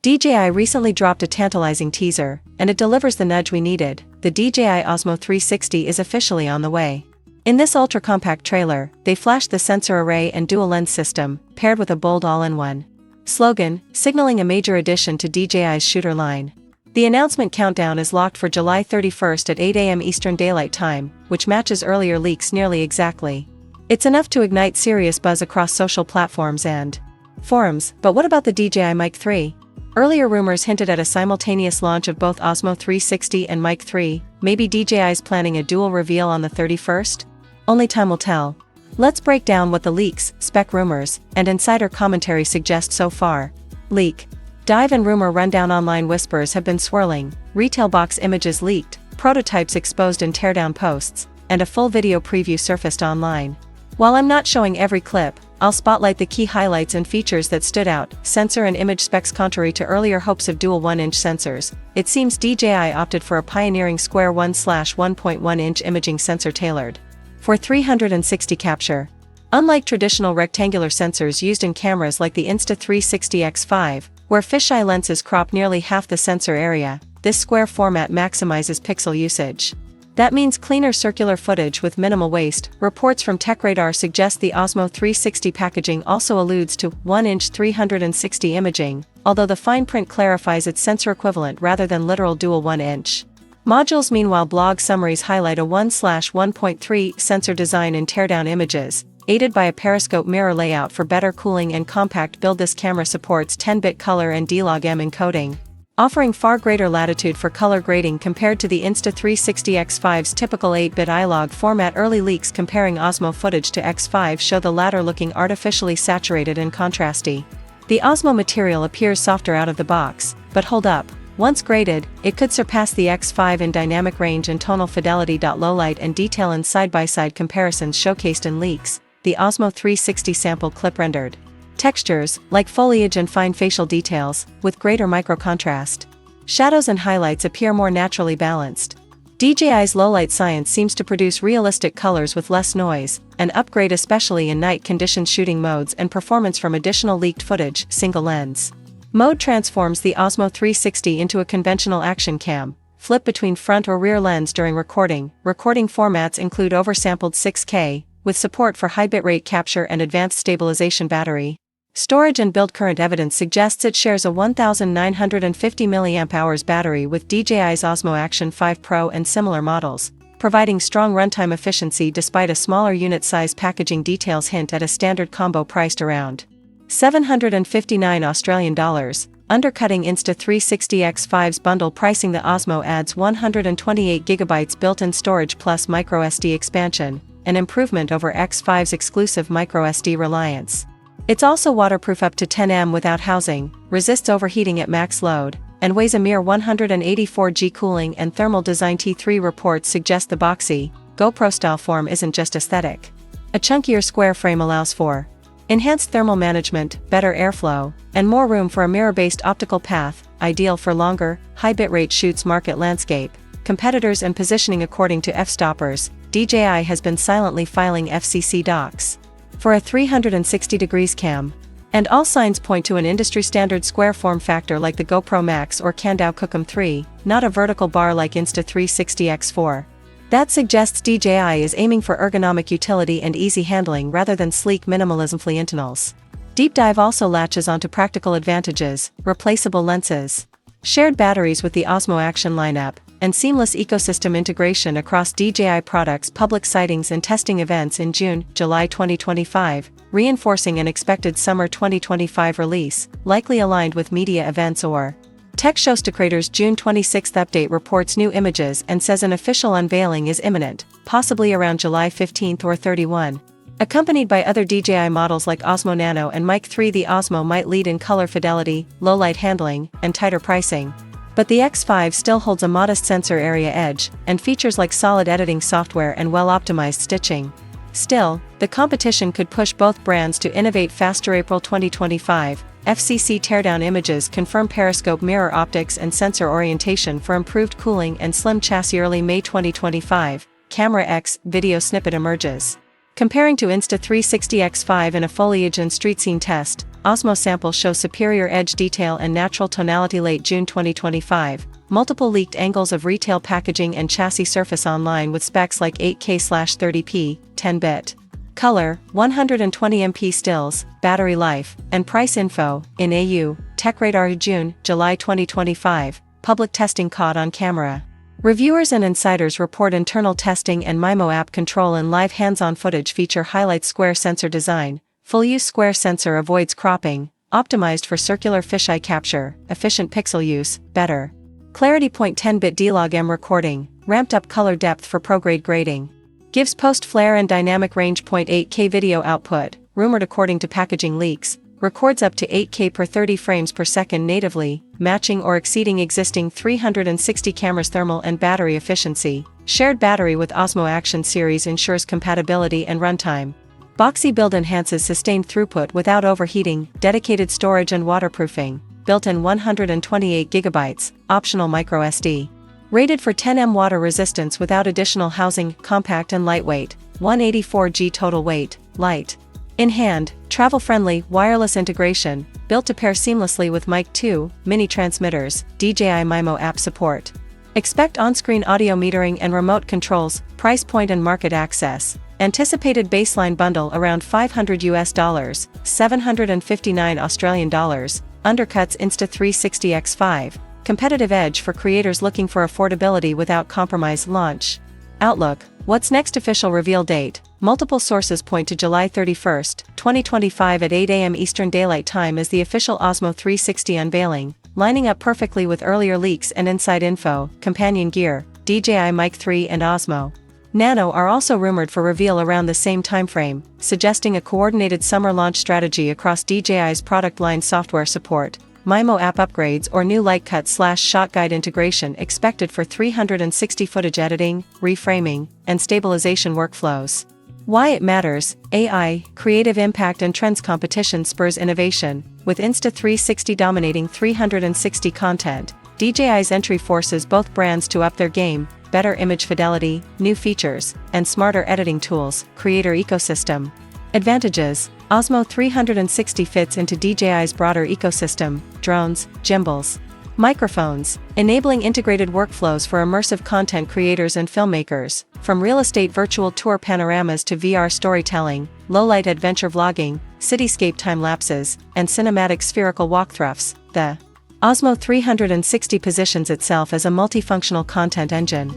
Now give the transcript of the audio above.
DJI recently dropped a tantalizing teaser, and it delivers the nudge we needed. The DJI Osmo 360 is officially on the way. In this ultra-compact trailer, they flashed the sensor array and dual-lens system, paired with a bold all-in-one slogan, signaling a major addition to DJI's shooter line. The announcement countdown is locked for July 31st at 8 a.m. Eastern Daylight Time, which matches earlier leaks nearly exactly. It's enough to ignite serious buzz across social platforms and forums. But what about the DJI Mic 3? Earlier rumors hinted at a simultaneous launch of both Osmo 360 and Mic 3. Maybe DJI's planning a dual reveal on the 31st? Only time will tell. Let's break down what the leaks, spec rumors, and insider commentary suggest so far. Leak. Dive and rumor rundown. Online whispers have been swirling, retail box images leaked, prototypes exposed in teardown posts, and a full video preview surfaced online. While I'm not showing every clip, I'll spotlight the key highlights and features that stood out. Sensor and image specs. Contrary to earlier hopes of dual 1-inch sensors, it seems DJI opted for a pioneering square 1/1.1-inch imaging sensor tailored for 360 capture. Unlike traditional rectangular sensors used in cameras like the Insta360 X5, where fisheye lenses crop nearly half the sensor area, this square format maximizes pixel usage. That means cleaner circular footage with minimal waste. Reports from TechRadar suggest the Osmo 360 packaging also alludes to 1-inch 360 imaging, although the fine print clarifies its sensor equivalent rather than literal dual 1-inch modules. Meanwhile, blog summaries highlight a 1/1.3 sensor design in teardown images, aided by a periscope mirror layout for better cooling and compact build. This camera supports 10-bit color and D-Log-M encoding, offering far greater latitude for color grading compared to the Insta360 X5's typical 8-bit iLog format. Early leaks comparing Osmo footage to X5 show the latter looking artificially saturated and contrasty. The Osmo material appears softer out of the box, but hold up. Once graded, it could surpass the X5 in dynamic range and tonal fidelity. Low light and detail in side-by-side comparisons showcased in leaks. The Osmo 360 sample clip rendered textures, like foliage and fine facial details, with greater micro-contrast. Shadows and highlights appear more naturally balanced. DJI's low-light science seems to produce realistic colors with less noise, an upgrade especially in night-conditioned shooting modes and performance from additional leaked footage. Single lens mode transforms the Osmo 360 into a conventional action cam. Flip between front or rear lens during recording. Recording formats include oversampled 6K, with support for high bitrate capture and advanced stabilization. Battery storage and build. Current evidence suggests it shares a 1950 mAh battery with DJI's Osmo Action 5 Pro and similar models, providing strong runtime efficiency despite a smaller unit size. Packaging details hint at a standard combo priced around $759, undercutting Insta360 X5's bundle pricing. The Osmo adds 128GB built-in storage plus microSD expansion, an improvement over X5's exclusive microSD reliance. It's also waterproof up to 10 without housing, resists overheating at max load, and weighs a mere 184 g. Cooling and thermal design. T3 reports suggest the boxy, GoPro-style form isn't just aesthetic. A chunkier square frame allows for enhanced thermal management, better airflow, and more room for a mirror-based optical path, ideal for longer, high-bitrate shoots. Market landscape, competitors and positioning. According to f-stoppers, DJI has been silently filing FCC docs for a 360° cam, and all signs point to an industry-standard square form factor like the GoPro Max or Kandao Kukum 3, not a vertical bar like Insta360 X4. That suggests DJI is aiming for ergonomic utility and easy handling rather than sleek minimalism. Internals. Deep dive also latches onto practical advantages: replaceable lenses, shared batteries with the Osmo Action lineup, and seamless ecosystem integration across DJI products. Public sightings and testing events in June-July 2025, reinforcing an expected summer 2025 release, likely aligned with media events or tech shows. Creators June 26 update reports new images and says an official unveiling is imminent, possibly around July 15 or 31. Accompanied by other DJI models like Osmo Nano and Mic 3. The Osmo might lead in color fidelity, low light handling, and tighter pricing. But the X5 still holds a modest sensor area edge, and features like solid editing software and well-optimized stitching. Still, the competition could push both brands to innovate faster. April 2025, FCC teardown images confirm periscope mirror optics and sensor orientation for improved cooling and slim chassis. Early May 2025, Camera X video snippet emerges. Comparing to Insta360 X5 in a foliage and street scene test, Osmo samples show superior edge detail and natural tonality. Late June 2025, multiple leaked angles of retail packaging and chassis surface online with specs like 8K/30p, 10-bit. Color, 120MP stills, battery life, and price info, in AU, TechRadar. July 2025, public testing caught on camera. Reviewers and insiders report internal testing and MIMO app control and live hands-on footage feature highlights square sensor design. Full-use square sensor avoids cropping, optimized for circular fisheye capture, efficient pixel use, better clarity. 10-bit D-Log M recording, ramped up color depth for pro-grade grading. Gives post-flare and dynamic range. 8K video output, rumored according to packaging leaks, records up to 8K per 30 frames per second natively, matching or exceeding existing 360 cameras. Thermal and battery efficiency, shared battery with Osmo Action series ensures compatibility and runtime. Boxy build enhances sustained throughput without overheating, dedicated storage and waterproofing, built-in 128GB, optional microSD. Rated for 10 water resistance without additional housing, compact and lightweight, 184g total weight, light. In hand, travel-friendly, wireless integration, built to pair seamlessly with Mic 2, mini transmitters, DJI MIMO app support. Expect on-screen audio metering and remote controls, price point and market access. Anticipated baseline bundle around $500, 759 Australian dollars, undercuts Insta360 X5. Competitive edge for creators looking for affordability without compromise. Launch. Outlook. What's next? Official reveal date. Multiple sources point to July 31, 2025 at 8 a.m. Eastern Daylight Time as the official Osmo 360 unveiling, lining up perfectly with earlier leaks and inside info. Companion gear, DJI Mic 3 and Osmo Nano are also rumored for reveal around the same timeframe, suggesting a coordinated summer launch strategy across DJI's product line. Software support, MIMO app upgrades or new Lightcut/shot guide integration expected for 360 footage editing, reframing, and stabilization workflows. Why it matters: AI, creative impact and trends. Competition spurs innovation, with Insta360 dominating 360 content. DJI's entry forces both brands to up their game, better image fidelity, new features, and smarter editing tools. Creator ecosystem. Advantages: Osmo 360 fits into DJI's broader ecosystem, drones, gimbals, microphones, enabling integrated workflows for immersive content creators and filmmakers, from real estate virtual tour panoramas to VR storytelling, low-light adventure vlogging, cityscape time-lapses, and cinematic spherical walkthroughs. The Osmo 360 positions itself as a multifunctional content engine.